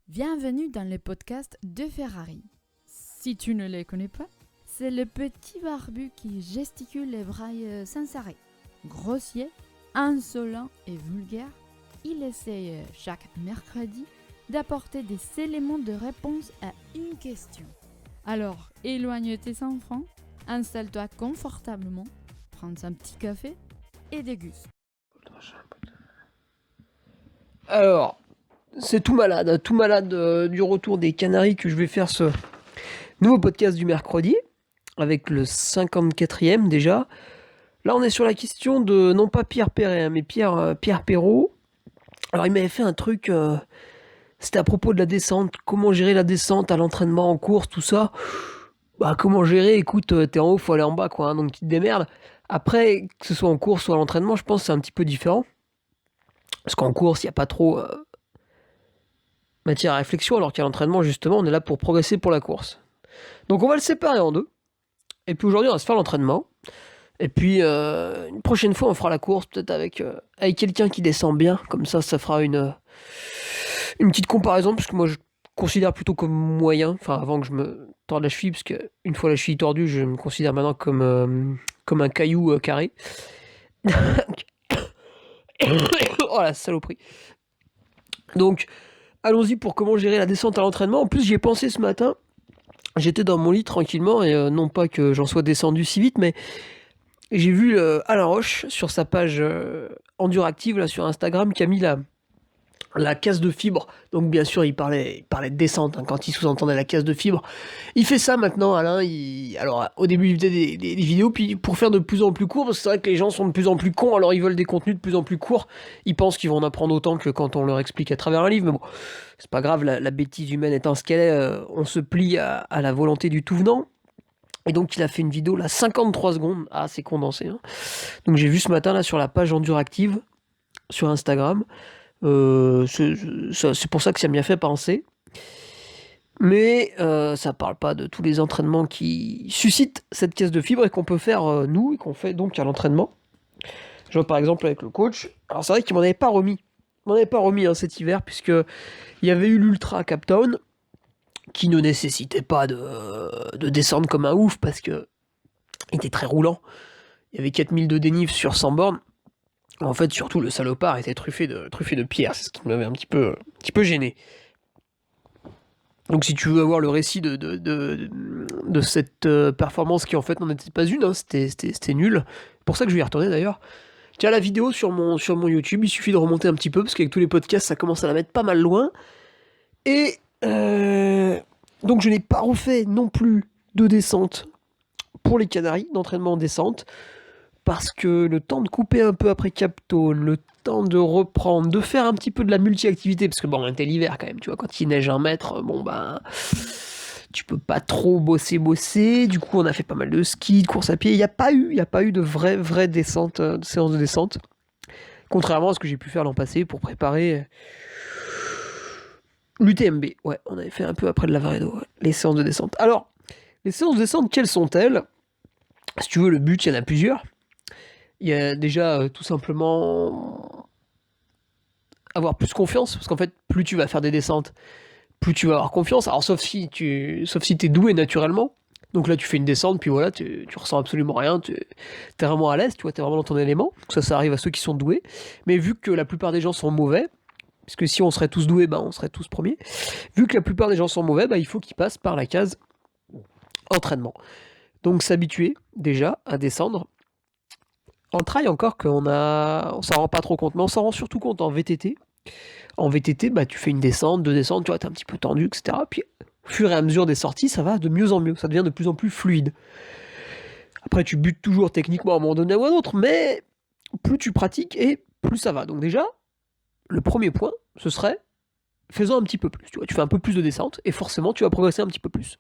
Bienvenue dans le podcast de Ferrari. Si tu ne les connais pas, c'est le petit barbu qui gesticule et braille sans arrêt. Grossier, insolent et vulgaire, il essaye chaque mercredi d'apporter des éléments de réponse à une question. Alors, éloigne tes enfants, installe-toi confortablement, prends un petit café et déguste. Alors, c'est tout malade du retour des Canaries que je vais faire ce nouveau podcast du mercredi, avec le 54e déjà. Là, on est sur la question de, non pas Pierre Perret, mais Pierre Perrault. Alors, il m'avait fait un truc, c'était à propos de la descente, comment gérer la descente à l'entraînement, en course, tout ça. Bah, comment gérer? Écoute, t'es en haut, faut aller en bas, quoi, hein, donc tu te démerdes. Après, que ce soit en course ou à l'entraînement, je pense que c'est un petit peu différent. Parce qu'en course, il n'y a pas trop matière à réflexion, alors qu'à l'entraînement, justement, on est là pour progresser pour la course. Donc on va le séparer en deux. Et puis aujourd'hui, on va se faire l'entraînement. Et puis une prochaine fois, on fera la course, peut-être avec quelqu'un qui descend bien. Comme ça fera une petite comparaison, parce que moi, je considère plutôt comme moyen, enfin avant que je me torde la cheville, parce que une fois la cheville tordue, je me considère maintenant comme un caillou carré. Oh la saloperie. Donc, allons-y pour comment gérer la descente à l'entraînement. En plus, j'y ai pensé ce matin. J'étais dans mon lit tranquillement, et non pas que j'en sois descendu si vite, mais j'ai vu Alain Roche sur sa page Enduractive là, sur Instagram qui a mis la case de fibre. Donc bien sûr, il parlait de descente quand il sous-entendait la case de fibre. Il fait ça maintenant, Alain. Alors au début, il faisait des vidéos, puis pour faire de plus en plus court, parce que c'est vrai que les gens sont de plus en plus cons, alors ils veulent des contenus de plus en plus courts. Ils pensent qu'ils vont en apprendre autant que quand on leur explique à travers un livre, mais bon, c'est pas grave, la bêtise humaine étant ce qu'elle est, on se plie à la volonté du tout venant. Et donc il a fait une vidéo là, 53 secondes, c'est condensé, hein. Donc j'ai vu ce matin là sur la page Enduractive sur Instagram. C'est pour ça que ça m'y a fait penser. Mais ça parle pas de tous les entraînements qui suscitent cette caisse de fibres et qu'on peut faire nous, et qu'on fait donc à l'entraînement. Je vois par exemple avec le coach. Alors c'est vrai qu'il m'en avait pas remis. Il m'en avait pas remis cet hiver, puisque il y avait eu l'Ultra Cape Town qui ne nécessitait pas de descendre comme un ouf, parce que il était très roulant. Il y avait 4000 de dénive sur 100 bornes. En fait, surtout, le salopard était truffé de pierres. C'est ce qui m'avait un petit peu gêné. Donc si tu veux avoir le récit de cette performance qui en fait n'en était pas une, hein, c'était nul. C'est pour ça que je vais y retourner d'ailleurs. Tu as la vidéo sur mon YouTube, il suffit de remonter un petit peu, parce qu'avec tous les podcasts, ça commence à la mettre pas mal loin. Et donc je n'ai pas refait non plus de descente pour les Canaries, d'entraînement en descente, parce que le temps de couper un peu après Cape Town, le temps de reprendre, de faire un petit peu de la multi-activité, parce que bon, on était l'hiver quand même, tu vois, quand il neige 1 mètre, bon bah, tu peux pas trop bosser, du coup on a fait pas mal de ski, de course à pied, il n'y a pas eu de vraie descente, de séance de descente, contrairement à ce que j'ai pu faire l'an passé pour préparer l'UTMB, ouais, on avait fait un peu après de Lavaredo, ouais, les séances de descente. Alors, les séances de descente, quelles sont-elles? Si tu veux, le but, il y en a plusieurs. Il y a déjà tout simplement avoir plus confiance, parce qu'en fait, plus tu vas faire des descentes, plus tu vas avoir confiance. Alors, sauf si t'es doué naturellement. Donc là, tu fais une descente, puis voilà, tu ressens absolument rien, t'es vraiment à l'aise, tu vois, t'es vraiment dans ton élément. Ça arrive à ceux qui sont doués. Mais vu que la plupart des gens sont mauvais, parce que si on serait tous doués, on serait tous premiers. Vu que la plupart des gens sont mauvais, il faut qu'ils passent par la case entraînement. Donc s'habituer déjà à descendre. En trail encore on s'en rend pas trop compte, mais on s'en rend surtout compte en VTT. En VTT, tu fais une descente, deux descentes, tu vois, t'es un petit peu tendu, etc. Puis au fur et à mesure des sorties, ça va de mieux en mieux, ça devient de plus en plus fluide. Après, tu butes toujours techniquement à un moment donné ou à un autre, mais plus tu pratiques et plus ça va. Donc déjà, le premier point, ce serait faisant un petit peu plus. Tu vois, tu fais un peu plus de descente et forcément, tu vas progresser un petit peu plus.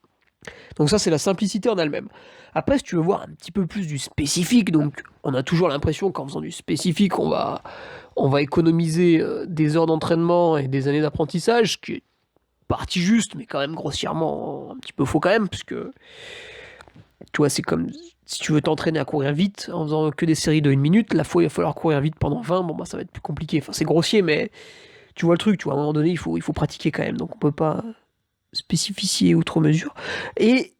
Donc ça, c'est la simplicité en elle-même. Après, si tu veux voir un petit peu plus du spécifique, donc on a toujours l'impression qu'en faisant du spécifique, on va économiser des heures d'entraînement et des années d'apprentissage, ce qui est partie juste, mais quand même grossièrement un petit peu faux quand même, puisque tu vois, c'est comme si tu veux t'entraîner à courir vite en faisant que des séries de 1 minute, la fois il va falloir courir vite pendant 20, ça va être plus compliqué. Enfin, c'est grossier, mais tu vois le truc, tu vois, à un moment donné, il faut pratiquer quand même, donc on peut pas spécifier outre mesure. Et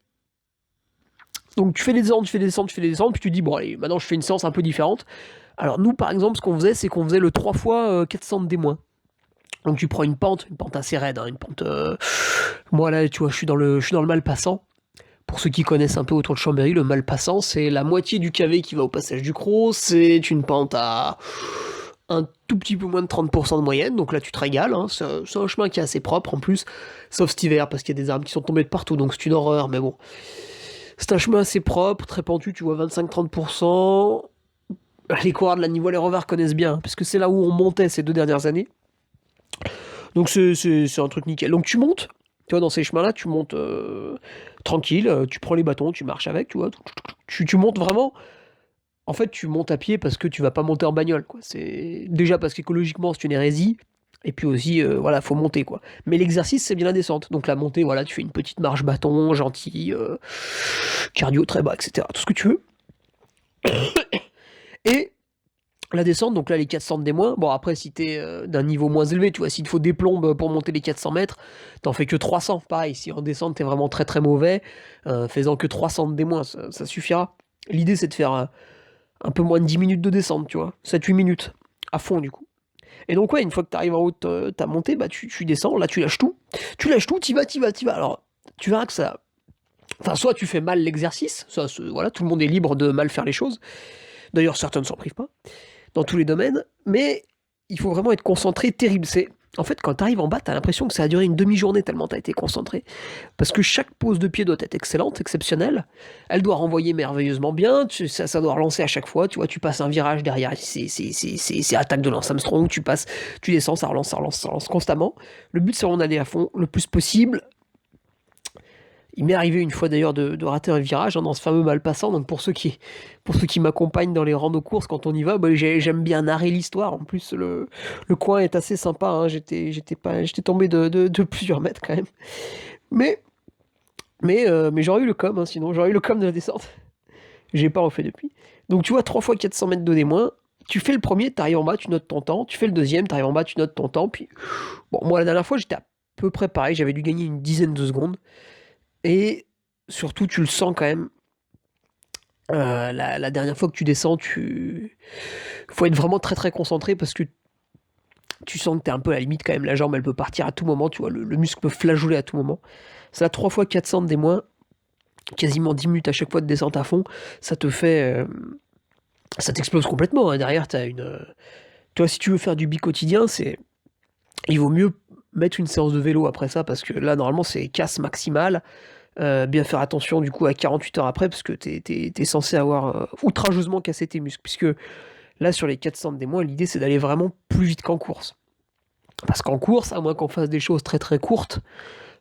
donc tu fais des descentes, puis tu dis, bon allez, maintenant je fais une séance un peu différente. Alors nous, par exemple, ce qu'on faisait, c'est qu'on faisait le 3 fois 400 des moins. Donc tu prends une pente assez raide, hein, une pente... Moi là, tu vois, je suis dans le Malpassant. Pour ceux qui connaissent un peu autour de Chambéry, le Malpassant, c'est la moitié du KV qui va au passage du Cros, c'est une pente à un tout petit peu moins de 30% de moyenne, donc là tu te régales, hein. C'est un chemin qui est assez propre en plus, sauf cet hiver, parce qu'il y a des arbres qui sont tombés de partout, donc c'est une horreur, mais bon. C'est un chemin assez propre, très pentu, tu vois, 25-30%. Les coureurs de la Nivois les Revards connaissent bien, parce que c'est là où on montait ces 2 dernières années. Donc c'est un truc nickel. Donc tu montes, tu vois, dans ces chemins-là, tu montes tranquille, tu prends les bâtons, tu marches avec, tu vois. Tu montes vraiment. En fait, tu montes à pied parce que tu vas pas monter en bagnole, quoi. C'est déjà parce qu'écologiquement, c'est une hérésie. Et puis aussi, voilà, faut monter, quoi. Mais l'exercice, c'est bien la descente. Donc la montée, voilà, tu fais une petite marche bâton, gentille, cardio très bas, etc. Tout ce que tu veux. Et la descente, donc là, les 400 des moins. Bon, après, si t'es d'un niveau moins élevé, tu vois, s'il te faut des plombes pour monter les 400 mètres, t'en fais que 300. Pareil, si en descente, t'es vraiment très très mauvais, faisant que 300 des moins, ça suffira. L'idée, c'est de faire un peu moins de 10 minutes de descente, tu vois. 7-8 minutes. À fond, du coup. Et donc, ouais, une fois que t'arrives en haut de ta montée, bah, tu descends, là, tu lâches tout. Tu lâches tout, t'y vas. Alors, tu verras que ça... Enfin, soit tu fais mal l'exercice, ça, voilà, tout le monde est libre de mal faire les choses. D'ailleurs, certains ne s'en privent pas, dans tous les domaines, mais il faut vraiment être concentré, terrible. C'est en fait, quand t'arrives en bas, t'as l'impression que ça a duré une demi-journée tellement t'as été concentré. Parce que chaque pose de pied doit être excellente, exceptionnelle. Elle doit renvoyer merveilleusement bien, ça doit relancer à chaque fois. Tu vois, tu passes un virage derrière, c'est attaque de Lance Armstrong, tu descends, ça relance constamment. Le but, c'est d'en aller à fond le plus possible. Il m'est arrivé une fois d'ailleurs de rater un virage, hein, dans ce fameux Malpassant. Donc pour ceux qui m'accompagnent dans les randos courses quand on y va, bah, j'aime bien narrer l'histoire. En plus le coin est assez sympa, hein. J'étais tombé de plusieurs mètres quand même. Mais j'aurais eu le com, hein, sinon j'aurais eu le com de la descente. J'ai pas refait depuis. Donc tu vois, 3 fois 400 mètres de D-, tu fais le premier, t'arrives en bas, tu notes ton temps. Tu fais le deuxième, t'arrives en bas, tu notes ton temps. Puis bon, moi la dernière fois j'étais à peu près pareil, j'avais dû gagner une dizaine de secondes. Et surtout, tu le sens quand même. La dernière fois que tu descends, faut être vraiment très très concentré parce que tu sens que t'es un peu à la limite quand même. La jambe, elle peut partir à tout moment, tu vois, le muscle peut flageoler à tout moment. Ça, 3 fois 400 des moins, quasiment 10 minutes à chaque fois de descente à fond, ça te fait... ça t'explose complètement, hein. Derrière, t'as une... Toi, si tu veux faire du bi-quotidien, il vaut mieux mettre une séance de vélo après ça, parce que là, normalement, c'est casse maximale. Bien faire attention du coup à 48 heures après, parce que t'es censé avoir outrageusement cassé tes muscles, puisque là sur les 400 des moins, l'idée c'est d'aller vraiment plus vite qu'en course. Parce qu'en course, à moins qu'on fasse des choses très très courtes,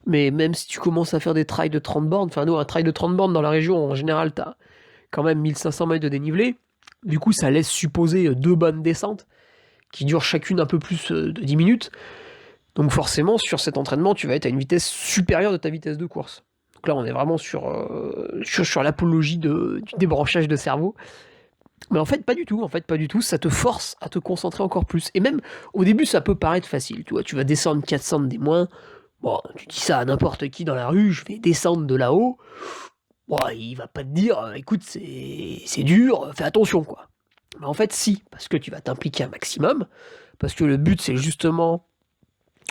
mais même si tu commences à faire des trails de 30 bornes, enfin nous un trail de 30 bornes dans la région, en général t'as quand même 1500 mètres de dénivelé, du coup ça laisse supposer 2 bonnes descentes, qui durent chacune un peu plus de 10 minutes, donc forcément sur cet entraînement tu vas être à une vitesse supérieure de ta vitesse de course. Donc là, on est vraiment sur l'apologie du débranchage de cerveau. Mais en fait, pas du tout. Ça te force à te concentrer encore plus. Et même, au début, ça peut paraître facile. Tu vois, tu vas descendre 400 des moins. Bon, tu dis ça à n'importe qui dans la rue, je vais descendre de là-haut. Bon, il va pas te dire, écoute, c'est dur, fais attention, quoi. Mais en fait, si, parce que tu vas t'impliquer un maximum. Parce que le but, c'est justement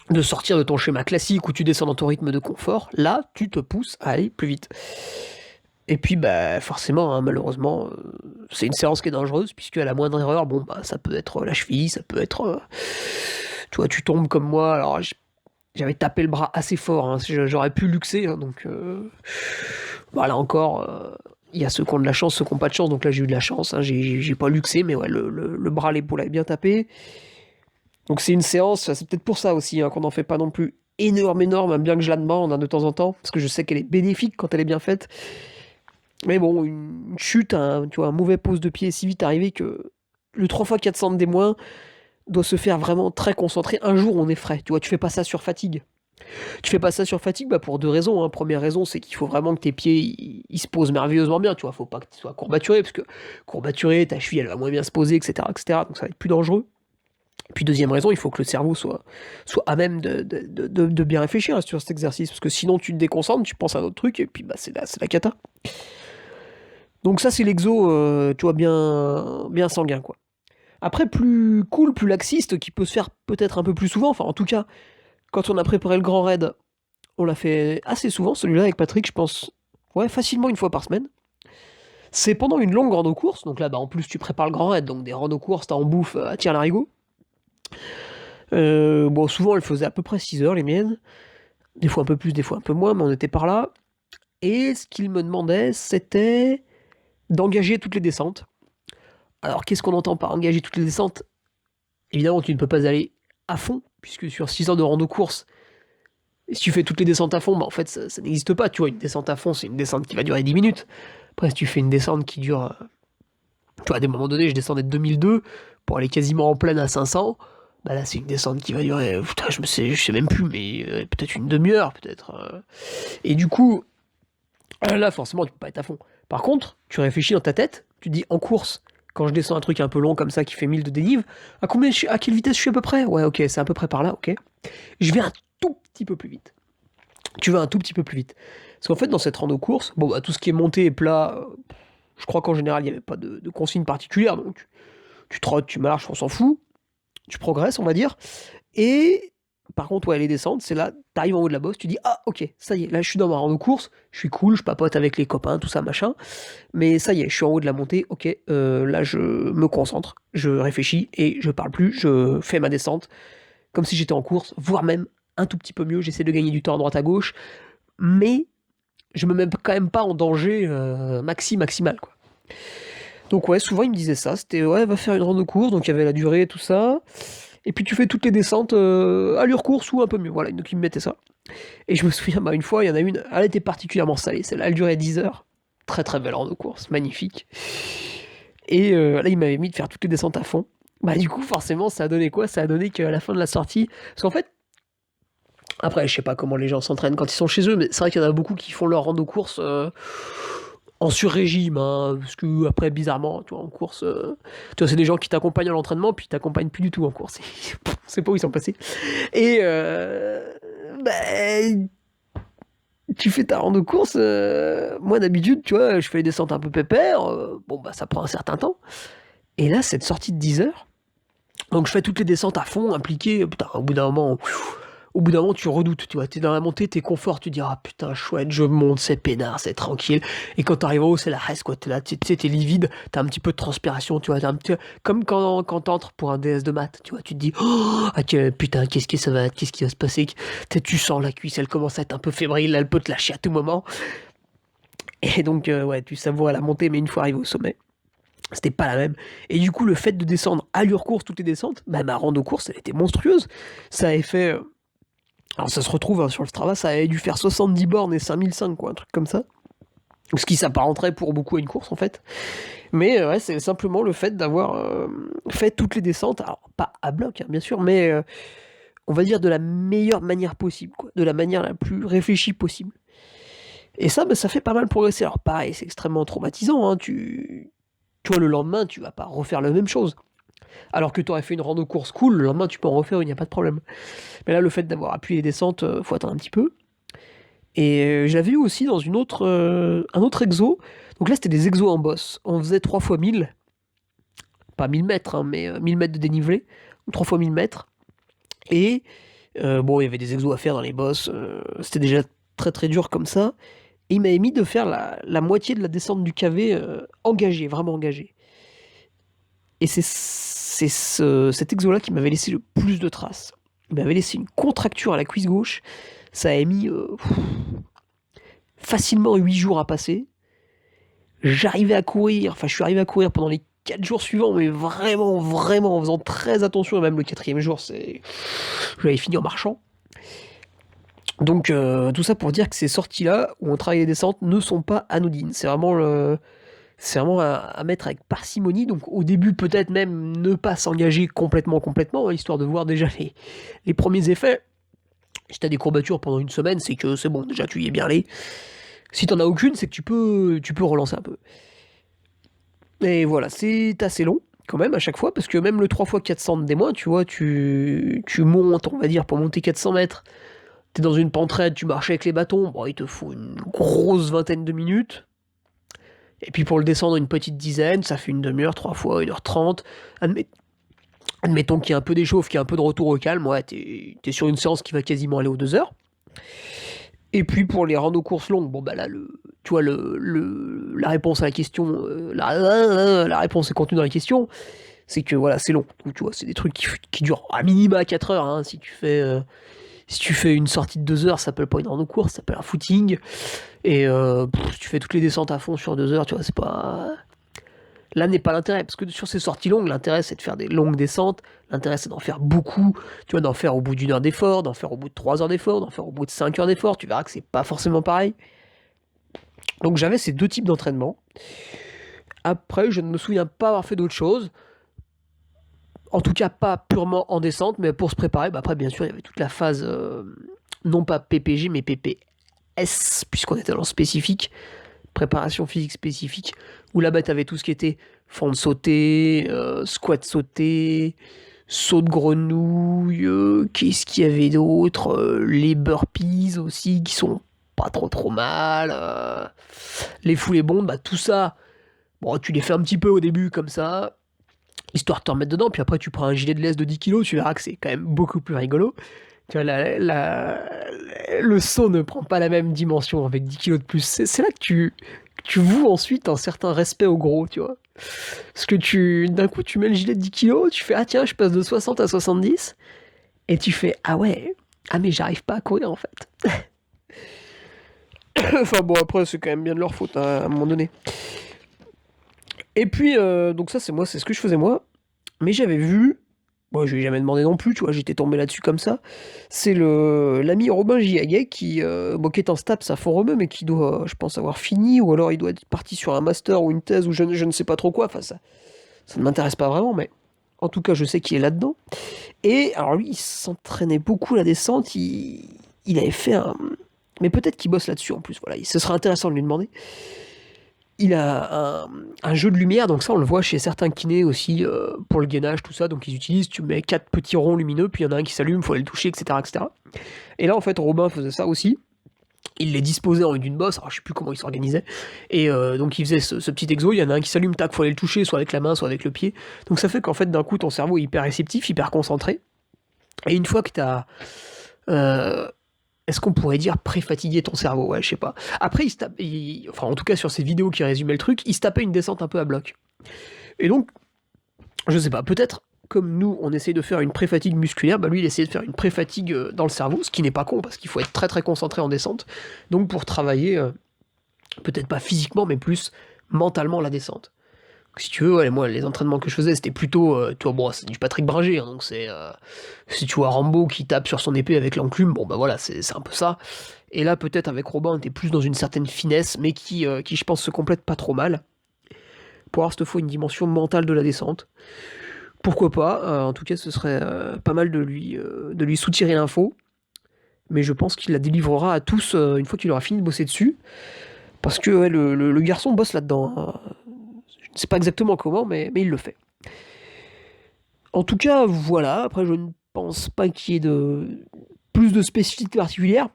de sortir de ton schéma classique où tu descends dans ton rythme de confort. Là, tu te pousses à aller plus vite. Et puis, bah, forcément, hein, malheureusement, c'est une séance qui est dangereuse, puisque à la moindre erreur, bon, bah, ça peut être la cheville, ça peut être... tu vois, tu tombes comme moi, alors j'avais tapé le bras assez fort, hein, j'aurais pu luxer, hein, donc... voilà, encore... il y a ceux qui ont de la chance, ceux qui n'ont pas de chance, donc là j'ai eu de la chance, hein, j'ai pas luxé, mais ouais, le bras, l'épaule avait bien tapé. Donc c'est une séance, c'est peut-être pour ça aussi, hein, qu'on n'en fait pas non plus énorme, bien que je la demande, hein, de temps en temps, parce que je sais qu'elle est bénéfique quand elle est bien faite. Mais bon, une chute, tu vois, un mauvais pose de pied est si vite arrivé que le 3 fois 400 des moins doit se faire vraiment très concentré. Un jour, on est frais, tu vois, tu fais pas ça sur fatigue. Tu fais pas ça sur fatigue, bah, pour 2 raisons, hein. Première raison, c'est qu'il faut vraiment que tes pieds ils se posent merveilleusement bien, tu vois, faut pas que tu sois courbaturé, parce que courbaturé, ta cheville elle va moins bien se poser, etc., donc ça va être plus dangereux. Et puis deuxième raison, il faut que le cerveau soit à même de bien réfléchir sur cet exercice, parce que sinon tu te déconcentres, tu penses à un autre truc, et puis bah, c'est la cata. Donc ça c'est l'exo, tu vois, bien sanguin, quoi. Après, plus cool, plus laxiste, qui peut se faire peut-être un peu plus souvent, enfin en tout cas, quand on a préparé le grand raid, on l'a fait assez souvent, celui-là avec Patrick, je pense, ouais, facilement une fois par semaine. C'est pendant une longue rando-course, donc là, bah, en plus tu prépares le grand raid, donc des rando-courses, t'as en bouffe à tire-larigot. Bon, souvent elles faisaient à peu près 6 heures, les miennes. Des fois un peu plus, des fois un peu moins, mais on était par là. Et ce qu'il me demandait, c'était d'engager toutes les descentes. Alors, qu'est-ce qu'on entend par engager toutes les descentes? Évidemment, tu ne peux pas aller à fond, puisque sur 6 heures de rando-course, si tu fais toutes les descentes à fond, bah en fait, ça n'existe pas. Tu vois, une descente à fond, c'est une descente qui va durer 10 minutes. Après, si tu fais une descente qui dure... Tu vois, à des moments donnés, je descendais de 2002 pour aller quasiment en pleine à 500. Bah là, c'est une descente qui va durer... Putain, je sais même plus, mais peut-être une demi-heure, peut-être. Et du coup, là, forcément, tu peux pas être à fond. Par contre, tu réfléchis dans ta tête, tu te dis, en course, quand je descends un truc un peu long comme ça, qui fait 1000 de dénive, à quelle vitesse je suis à peu près? Ouais, ok, c'est à peu près par là, ok. Je vais un tout petit peu plus vite. Tu vas un tout petit peu plus vite. Parce qu'en fait, dans cette rando course, bon, bah, tout ce qui est monté et plat, je crois qu'en général, il n'y avait pas de consigne particulière, donc tu trottes, tu marches, on s'en fout. Tu progresses, on va dire. Et par contre, ouais, les descentes, c'est là, t'arrives en haut de la bosse, tu dis, ah, ok, ça y est, là, je suis dans ma rando course, je suis cool, je papote avec les copains, tout ça, machin. Mais ça y est, je suis en haut de la montée, ok, là, je me concentre, je réfléchis et je parle plus, je fais ma descente comme si j'étais en course, voire même un tout petit peu mieux, j'essaie de gagner du temps à droite à gauche, mais je me mets quand même pas en danger maximal, quoi. Donc ouais, souvent il me disait ça, c'était ouais, va faire une rando course, donc il y avait la durée, tout ça, et puis tu fais toutes les descentes allure course ou un peu mieux, voilà, donc il me mettait ça. Et je me souviens, bah, une fois, il y en a une, elle était particulièrement salée, celle-là, elle durait 10 heures, très très belle rando course, magnifique. Et là, il m'avait mis de faire toutes les descentes à fond. Bah du coup, forcément, ça a donné quoi? Ça a donné qu'à la fin de la sortie, parce qu'en fait, après, je sais pas comment les gens s'entraînent quand ils sont chez eux, mais c'est vrai qu'il y en a beaucoup qui font leur rando course en sur-régime, hein, parce que après, bizarrement, tu vois, en course, tu vois, c'est des gens qui t'accompagnent à l'entraînement, puis ils t'accompagnent plus du tout en course. On sait pas où ils sont passés. Et bah, tu fais ta rando course, moi d'habitude, tu vois, je fais les descentes un peu pépère, bon bah ça prend un certain temps. Et là, cette sortie de 10 heures, donc je fais toutes les descentes à fond, impliqué, putain, au bout d'un moment, tu redoutes, tu vois, t'es dans la montée, t'es confort, tu dis, ah putain, chouette, je monte, c'est peinard, c'est tranquille. Et quand t'arrives en haut, c'est la reste, quoi, t'es là, tu sais, t'es livide, t'as un petit peu de transpiration, tu vois, comme quand t'entres pour un DS de maths, tu vois, tu te dis, oh, ah, putain, qu'est-ce qui va se passer? Tu sens la cuisse, elle commence à être un peu fébrile, elle peut te lâcher à tout moment. Et donc, ouais, tu savoures la montée, mais une fois arrivé au sommet, c'était pas la même. Et du coup, le fait de descendre allure course toutes les descentes, bah, ma rando course, elle était monstrueuse. Ça avait fait... alors ça se retrouve hein, sur le Strava, ça avait dû faire 70 bornes et 5005, quoi, un truc comme ça. Ce qui s'apparenterait pour beaucoup à une course, en fait. Mais ouais, c'est simplement le fait d'avoir fait toutes les descentes, alors pas à bloc, hein, bien sûr, mais on va dire de la meilleure manière possible, quoi, de la manière la plus réfléchie possible. Et ça, bah, ça fait pas mal progresser. Alors pareil, c'est extrêmement traumatisant, hein, tu vois, le lendemain, tu vas pas refaire la même chose. Alors que tu aurais fait une rando course cool, le lendemain, tu peux en refaire une, il n'y a pas de problème. Mais là, le fait d'avoir appuyé les descentes, faut attendre un petit peu. Et j'avais eu aussi dans un autre exo. Donc là, c'était des exos en boss. On faisait 3 fois 1000. Pas 1000 mètres, hein, mais 1000 mètres de dénivelé. 3 fois 1000 mètres. Et bon, il y avait des exos à faire dans les boss. C'était déjà très très dur comme ça. Et il m'avait mis de faire la moitié de la descente du KV engagé, vraiment engagé. Et c'est cet exo-là qui m'avait laissé le plus de traces. Il m'avait laissé une contracture à la cuisse gauche. Ça a mis facilement 8 jours à passer. J'arrivais à courir, enfin je suis arrivé à courir pendant les 4 jours suivants, mais vraiment, vraiment en faisant très attention, et même le 4e jour, j'avais fini en marchant. Donc tout ça pour dire que ces sorties-là, où on travaille les descentes, ne sont pas anodines. C'est vraiment à mettre avec parcimonie. Donc au début, peut-être même ne pas s'engager complètement, hein, histoire de voir déjà les premiers effets. Si t'as des courbatures pendant une semaine, c'est que c'est bon, déjà tu y es bien allé. Si t'en as aucune, c'est que tu peux relancer un peu. Et voilà, c'est assez long. quand même, à chaque fois, parce que même le 3 x 400 des mois, tu vois, tu montes, on va dire, pour monter 400 mètres, t'es dans une pente raide, tu marches avec les bâtons, bon, il te faut une grosse vingtaine de minutes. Et puis pour le descendre une petite dizaine, ça fait une demi-heure, 3 fois 1h30. Admettons qu'il y a un peu d'échauffe, qu'il y a un peu de retour au calme, ouais, t'es sur une séance qui va quasiment aller aux 2 heures. Et puis pour les rando courses longues, bon bah là, tu vois, la réponse à la question, la réponse est contenue dans la question, c'est que voilà, c'est long. Donc, tu vois, c'est des trucs qui durent à minima 4 heures. Hein. Si tu fais une sortie de 2 heures, ça s'appelle pas une rando course, ça s'appelle un footing. Et si tu fais toutes les descentes à fond sur 2 heures, tu vois, c'est pas... Là n'est pas l'intérêt, parce que sur ces sorties longues, l'intérêt c'est de faire des longues descentes, l'intérêt c'est d'en faire beaucoup, tu vois, d'en faire au bout d'1 heure d'effort, d'en faire au bout de 3 heures d'effort, d'en faire au bout de 5 heures d'effort, tu verras que c'est pas forcément pareil. Donc j'avais ces 2 types d'entraînement. Après, je ne me souviens pas avoir fait d'autre chose. En tout cas, pas purement en descente, mais pour se préparer. Bah après, bien sûr, il y avait toute la phase, non pas PPG, mais PPS, puisqu'on était dans le spécifique, préparation physique spécifique, où là-bas, tu avais tout ce qui était fente sautée, squat sauté, saut de grenouille, qu'est-ce qu'il y avait d'autre, les burpees aussi, qui sont pas trop mal, les foulées bondes, bah tout ça, bon, tu les fais un petit peu au début, comme ça, histoire de te remettre dedans, puis après tu prends un gilet de laisse de 10 kg, tu verras que c'est quand même beaucoup plus rigolo. Tu vois, le saut ne prend pas la même dimension avec 10 kg de plus. C'est là que tu voues ensuite un certain respect au gros, tu vois. Parce que d'un coup, tu mets le gilet de 10 kg, tu fais, ah tiens, je passe de 60 à 70, et tu fais, ah ouais, ah mais j'arrive pas à courir en fait. Enfin bon, après, c'est quand même bien de leur faute, hein, à un moment donné. Et puis, donc ça, c'est ce que je faisais moi. Mais j'avais vu, moi je lui ai jamais demandé non plus, tu vois, j'étais tombé là-dessus comme ça. C'est l'ami Robin Giaguet qui est en STAPS à Font-Romeu, mais qui doit, je pense, avoir fini, ou alors il doit être parti sur un master ou une thèse, ou je ne sais pas trop quoi. Enfin, ça ne m'intéresse pas vraiment, mais en tout cas, je sais qu'il est là-dedans. Et alors lui, il s'entraînait beaucoup la descente, il avait fait un... Mais peut-être qu'il bosse là-dessus en plus, voilà, ce serait intéressant de lui demander. Il a un jeu de lumière, donc ça on le voit chez certains kinés aussi, pour le gainage, tout ça, donc ils utilisent, tu mets 4 petits ronds lumineux, puis il y en a un qui s'allume, il faut aller le toucher, etc., etc. Et là en fait Robin faisait ça aussi, il les disposait en une d'une bosse, alors je sais plus comment il s'organisait, et donc il faisait ce petit exo, il y en a un qui s'allume, tac, faut aller le toucher, soit avec la main, soit avec le pied, donc ça fait qu'en fait d'un coup ton cerveau est hyper réceptif, hyper concentré, et une fois que t'as... est-ce qu'on pourrait dire préfatiguer ton cerveau? Ouais, je sais pas. Après, enfin, en tout cas, sur ces vidéos qui résumaient le truc, il se tapait une descente un peu à bloc. Et donc, je sais pas, peut-être, comme nous, on essaye de faire une pré-fatigue musculaire, bah lui, il essayait de faire une pré-fatigue dans le cerveau, ce qui n'est pas con, parce qu'il faut être très très concentré en descente. Donc, pour travailler, peut-être pas physiquement, mais plus mentalement la descente. Si tu veux, ouais, moi, les entraînements que je faisais, c'était plutôt, tu vois, bon, c'est du Patrick Bringer, hein, donc c'est, si tu vois Rambo qui tape sur son épée avec l'enclume, bon, bah voilà, c'est un peu ça. Et là, peut-être avec Robin, t'es plus dans une certaine finesse, mais qui, je pense, se complète pas trop mal. Pour avoir cette fois une dimension mentale de la descente. Pourquoi pas, en tout cas, ce serait pas mal de lui soutirer l'info. Mais je pense qu'il la délivrera à tous une fois qu'il aura fini de bosser dessus. Parce que ouais, le garçon bosse là-dedans, hein. Je ne sais pas exactement comment, mais il le fait. En tout cas, voilà. Après, je ne pense pas qu'il y ait plus de spécificités particulières.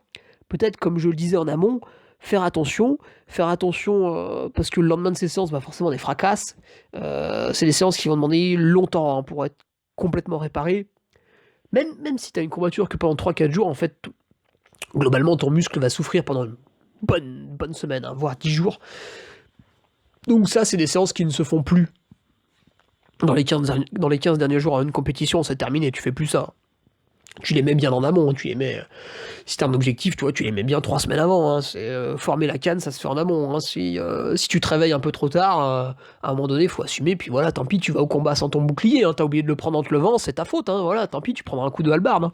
Peut-être, comme je le disais en amont, faire attention. Parce que le lendemain de ces séances, bah forcément, des fracasses. C'est des séances qui vont demander longtemps, hein, pour être complètement réparé. Même si tu as une courbature que pendant 3-4 jours, en fait, globalement, ton muscle va souffrir pendant une bonne semaine, hein, voire 10 jours. Donc ça, c'est des séances qui ne se font plus. Dans les 15 derniers jours à une compétition, c'est terminé, tu fais plus ça. Tu les mets bien en amont, tu les mets... Si t'as un objectif, tu vois, tu les mets bien 3 semaines avant. Hein. Former la canne, ça se fait en amont. Hein. Si tu te réveilles un peu trop tard, à un moment donné, il faut assumer, puis voilà, tant pis, tu vas au combat sans ton bouclier, hein. T'as oublié de le prendre en te levant, c'est ta faute, hein. Voilà, tant pis, tu prendras un coup de hallebarde. Hein.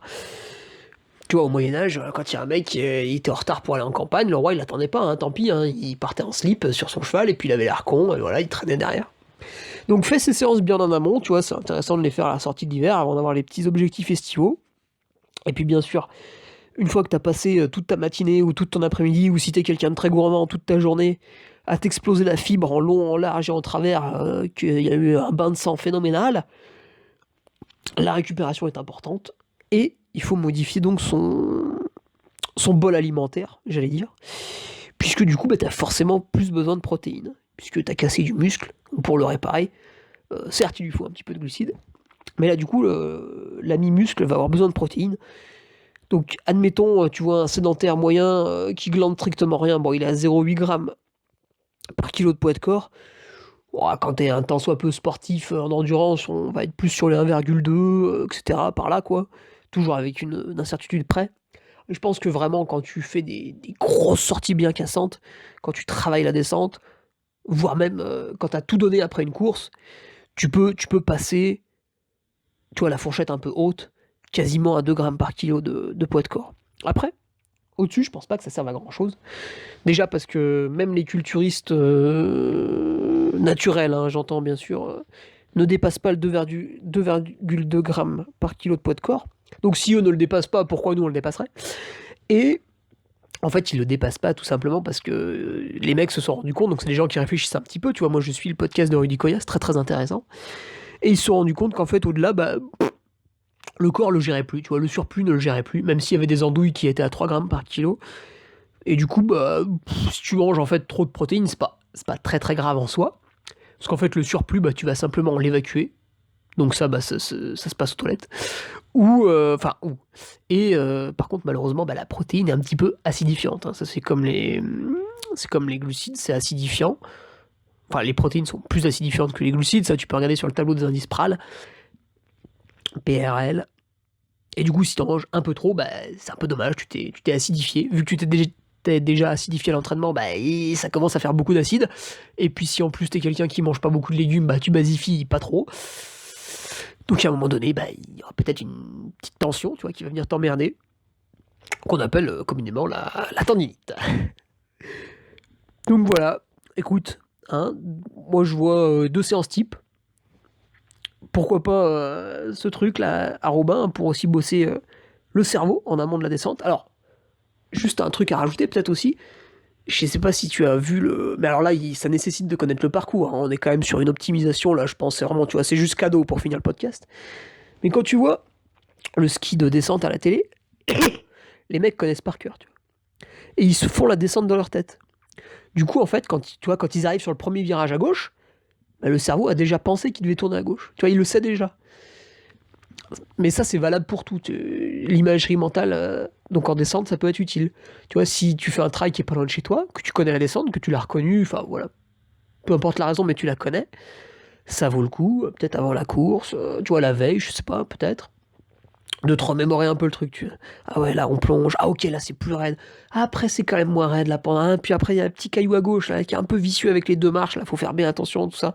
Tu vois, au Moyen-Âge, quand il y a un mec qui était en retard pour aller en campagne, le roi, il l'attendait pas, hein, tant pis, hein, il partait en slip sur son cheval, et puis il avait l'air con, et voilà, il traînait derrière. Donc fais ces séances bien en amont, tu vois, c'est intéressant de les faire à la sortie de l'hiver, avant d'avoir les petits objectifs estivaux. Et puis bien sûr, une fois que t'as passé toute ta matinée, ou toute ton après-midi, ou si t'es quelqu'un de très gourmand toute ta journée, à t'exploser la fibre en long, en large et en travers, qu'il y a eu un bain de sang phénoménal. La récupération est importante et il faut modifier donc son bol alimentaire, j'allais dire, puisque du coup, tu as forcément plus besoin de protéines, puisque tu as cassé du muscle, pour le réparer, certes, il lui faut un petit peu de glucides, mais là, du coup, l'ami muscle va avoir besoin de protéines. Donc, admettons, tu vois un sédentaire moyen qui glande strictement rien, bon, il est à 0,8 g par kilo de poids de corps. Bon, quand t'es un tant soit peu sportif en endurance, on va être plus sur les 1,2, etc., par là, quoi. Toujours avec une incertitude près. Je pense que vraiment, quand tu fais des grosses sorties bien cassantes, quand tu travailles la descente, voire même quand tu as tout donné après une course, tu peux passer, tu vois, la fourchette un peu haute, quasiment à 2 grammes par kilo de poids de corps. Après, au-dessus, je pense pas que ça serve à grand-chose. Déjà parce que même les culturistes naturels, hein, j'entends bien sûr, ne dépassent pas le 2,2 grammes par kilo de poids de corps. Donc si eux ne le dépassent pas, pourquoi nous on le dépasserait? Et en fait, ils le dépassent pas tout simplement parce que les mecs se sont rendus compte, donc c'est des gens qui réfléchissent un petit peu, tu vois, moi je suis le podcast de Rudy Koya, c'est très très intéressant, et ils se sont rendus compte qu'en fait au-delà, le corps le gérait plus, tu vois, le surplus ne le gérait plus, même s'il y avait des andouilles qui étaient à 3 grammes par kilo, et du coup, si tu manges en fait trop de protéines, c'est pas très très grave en soi, parce qu'en fait le surplus, tu vas simplement l'évacuer, donc ça se passe aux toilettes, et par contre malheureusement la protéine est un petit peu acidifiante, hein. Ça c'est comme les glucides, c'est acidifiant. Enfin, les protéines sont plus acidifiantes que les glucides, ça tu peux regarder sur le tableau des indices PRAL, PRL. Et du coup si t'en manges un peu trop, c'est un peu dommage, tu t'es acidifié, vu que tu t'es déjà acidifié à l'entraînement, ça commence à faire beaucoup d'acide. Et puis si en plus t'es quelqu'un qui mange pas beaucoup de légumes, tu basifies pas trop. Donc à un moment donné, il y aura peut-être une petite tension, tu vois, qui va venir t'emmerder, qu'on appelle communément la tendinite. Donc voilà, écoute, hein, moi je vois 2 séances type. Pourquoi pas ce truc là à Robin pour aussi bosser le cerveau en amont de la descente. Alors, juste un truc à rajouter peut-être aussi. Je sais pas si tu as vu le... Mais alors là, ça nécessite de connaître le parcours, hein. On est quand même sur une optimisation, là, je pense, c'est vraiment, tu vois, c'est juste cadeau pour finir le podcast. Mais quand tu vois le ski de descente à la télé, les mecs connaissent par cœur, tu vois. Et ils se font la descente dans leur tête. Du coup, en fait, quand ils arrivent sur le premier virage à gauche, le cerveau a déjà pensé qu'il devait tourner à gauche. Tu vois, il le sait déjà. Mais ça, c'est valable pour tout. L'imagerie mentale, donc en descente, ça peut être utile. Tu vois, si tu fais un trail qui est pas loin de chez toi, que tu connais la descente, que tu l'as reconnue, enfin voilà. Peu importe la raison, mais tu la connais, ça vaut le coup, peut-être avant la course, tu vois, la veille, je sais pas, peut-être, de te remémorer un peu le truc. Ah ouais, là, on plonge. Ah ok, là, c'est plus raide. Ah, après, c'est quand même moins raide, là, pendant un. Puis après, il y a un petit caillou à gauche, là, qui est un peu vicieux avec les 2 marches, là, faut faire bien attention, tout ça.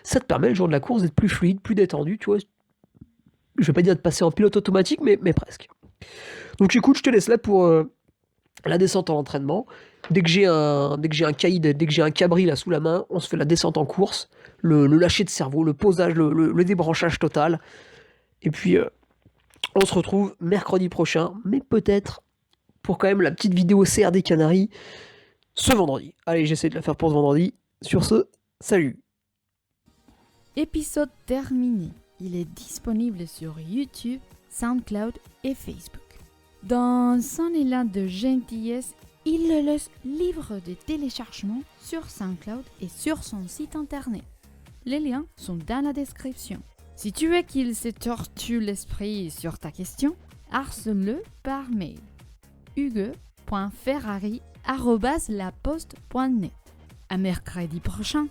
Ça te permet, le jour de la course, d'être plus fluide, plus détendu, tu vois. Je vais pas dire de passer en pilote automatique, mais presque. Donc écoute, je te laisse là pour la descente en entraînement. Dès que j'ai un caïd, dès que j'ai un cabri là sous la main, on se fait la descente en course, le lâcher de cerveau, le posage, le débranchage total. Et puis on se retrouve mercredi prochain, mais peut-être pour quand même la petite vidéo CRD Canaries ce vendredi. Allez, j'essaie de la faire pour ce vendredi. Sur ce, salut. Épisode terminé. Il est disponible sur YouTube, SoundCloud et Facebook. Dans un élan de gentillesse, il le laisse libre de téléchargement sur SoundCloud et sur son site internet. Les liens sont dans la description. Si tu veux qu'il se tortue l'esprit sur ta question, harcele-le par mail. hugue.ferrari@laposte.net. À mercredi prochain.